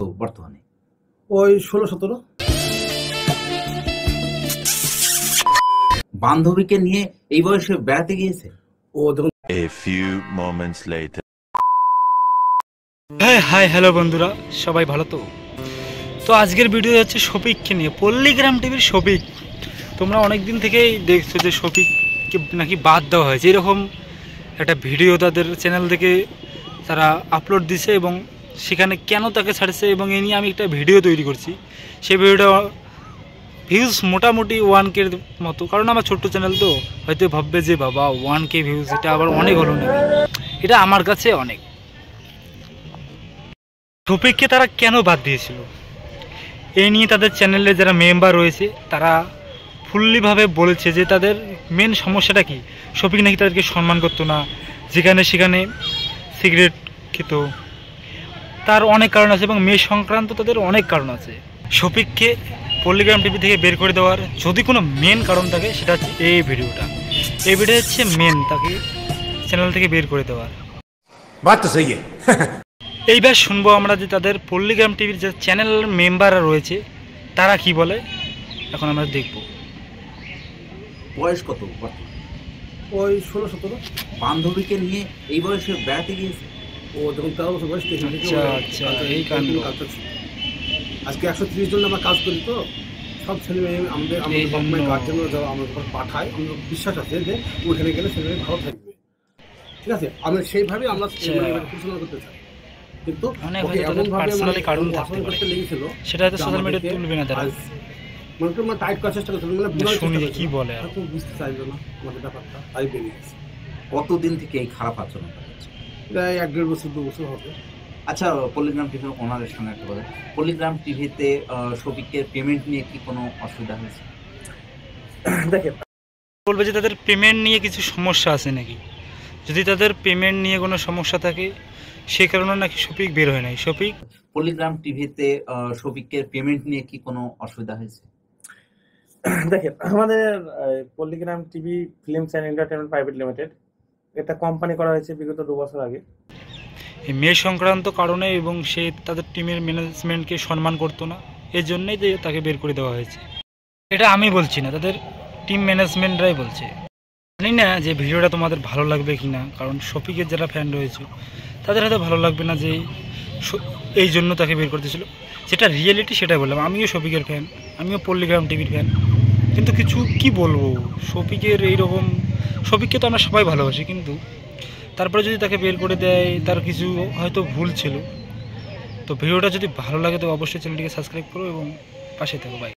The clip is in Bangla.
তো বর্তমানে ওই 16-17। বান্ধবীকে নিয়ে এই বয়সে বেড়াতে গিয়েছে। ও দেখুন, A few moments later. Hi hello বন্ধুরা, সবাই ভালো তো? তো আজকের ভিডিও হচ্ছে শফিককে নিয়ে, পল্লীগ্রাম টিভির শফিক। তোমরা অনেক দিন থেকেই দেখছো যে শফিককে নাকি বাদ দেওয়া হয়েছে, এরকম একটা ভিডিও তাদের চ্যানেল থেকে তারা আপলোড দিছে এবং সেখানে কেন তাকে ছাড়ছে এবং এ নিয়ে আমি একটা ভিডিও তৈরি করছি। সেই ভিডিওটা ভিউজ মোটামুটি 1K মতো, কারণ আমার ছোট্ট চ্যানেল তো হয়তো ভাববে যে বাবা 1K ভিউজ, এটা আবার অনেক হলো না। এটা আমার কাছে অনেক। শফিককে তারা কেন বাদ দিয়েছিল এই নিয়ে তাদের চ্যানেলে যারা মেম্বার রয়েছে তারা ফুল্লিভাবে বলেছে যে তাদের মেন সমস্যাটা কি। শফিক নাকি তাদেরকে সম্মান করতো না, যেখানে সেখানে সিগারেট খেত, তার অনেক কারণ আছে এবং মেয়ে সংক্রান্ত তাদের অনেক কারণ আছে। শফিককে পল্লীগ্রাম টিভি থেকে বের করে দেওয়ার যদি কোনো মেন কারণ থাকে সেটা হচ্ছে এই ভিডিওটা। এই ভিডিও হচ্ছে মেন তাকে চ্যানেল থেকে বের করে দেওয়ার। বাত তো সহি এইবার শুনবো আমরা যে তাদের পল্লীগ্রাম টিভির যে চ্যানেল মেম্বাররা রয়েছে তারা কি বলে, এখন আমরা দেখব। বয়স কত বর্তমানে? ওই 16-17। বান্ধবীকে নিয়ে এই বয়সে বেড়াতে গিয়েছে। ও দেখুন, 13 বছর বয়স থেকে আচ্ছা, এই কাণ্ড। আজকে 130 জন আমরা কাজ করি, তো সব ছেলে মেয়ে আমাদের গভর্নমেন্ট গার্জেন যারা আমাদের উপর পাঠায়, আমরা বিশ্বাস আছে যে ওইখানে গেলে ছেলে মেয়ে ভালো থাকবে। ঠিক আছে, আমরা সেইভাবে আমরা পরিচালনা করতে চাই, কিন্তু পার্সোনালি কারণ থাকতে পারে, লেগেছিল সেটা হয়তো সোশ্যাল মিডিয়াতে তুলবে না তারা। মানে টাইট করার চেষ্টা করছিল, শুনি কি বলে, বুঝতে চাইলো না আমাদের ব্যাপারটা, তাই বেরিয়ে গেছে। কতদিন থেকে এই খারাপ আচরণ করছে? প্রায় 1-1.5 বছর 2 বছর হবে। আচ্ছা, পল্লীগ্রাম টিভির ওনারের সঙ্গে একটা কথা, পল্লীগ্রাম টিভিতে শফিকের পেমেন্ট নিয়ে কি কোনো অসুবিধা হয়েছে? দেখেন, বলবে যে তাদের পেমেন্ট নিয়ে কিছু সমস্যা আছে নাকি। যদি তাদের পেমেন্ট নিয়ে কোনো সমস্যা থাকে সেই কারণে নাকি শফিক বের হয় নাই। শফিক পল্লীগ্রাম টিভিতে শফিকের পেমেন্ট নিয়ে কি কোনো অসুবিধা হয়েছে? দেখেন, আমাদের Palligram TV films and entertainment private limited, এটা কোম্পানি করা হয়েছে বিগত 2 বছর আগে। এই মেয়ে সংক্রান্ত কারণে এবং সে তাদের টিমের ম্যানেজমেন্টকে সম্মান করতো না, এই জন্যই তাকে বের করে দেওয়া হয়েছে। এটা আমি বলছি না, তাদের টিম ম্যানেজমেন্টরাই বলছে। জানি না যে ভিডিওটা তোমাদের ভালো লাগবে কি না, কারণ শফিকের যারা ফ্যান রয়েছে তাদের হয়তো ভালো লাগবে না যে এই জন্য তাকে বের করতেছিল। যেটা রিয়েলিটি সেটাই বললাম। আমিও শফিকের ফ্যান, আমিও পল্লীগ্রাম টিভির ফ্যান, কিন্তু কিছু কি বলবো, শফিকের এইরকম, শফিককে তো আমরা সবাই ভালোবাসি, কিন্তু তারপরে যদি তাকে বের করে দেয় তার কিছু হয়তো ভুল ছিল। তো ভিডিওটা যদি ভালো লাগে তো অবশ্যই চ্যানেলটিকে সাবস্ক্রাইব করো এবং পাশে থাকো। বাই।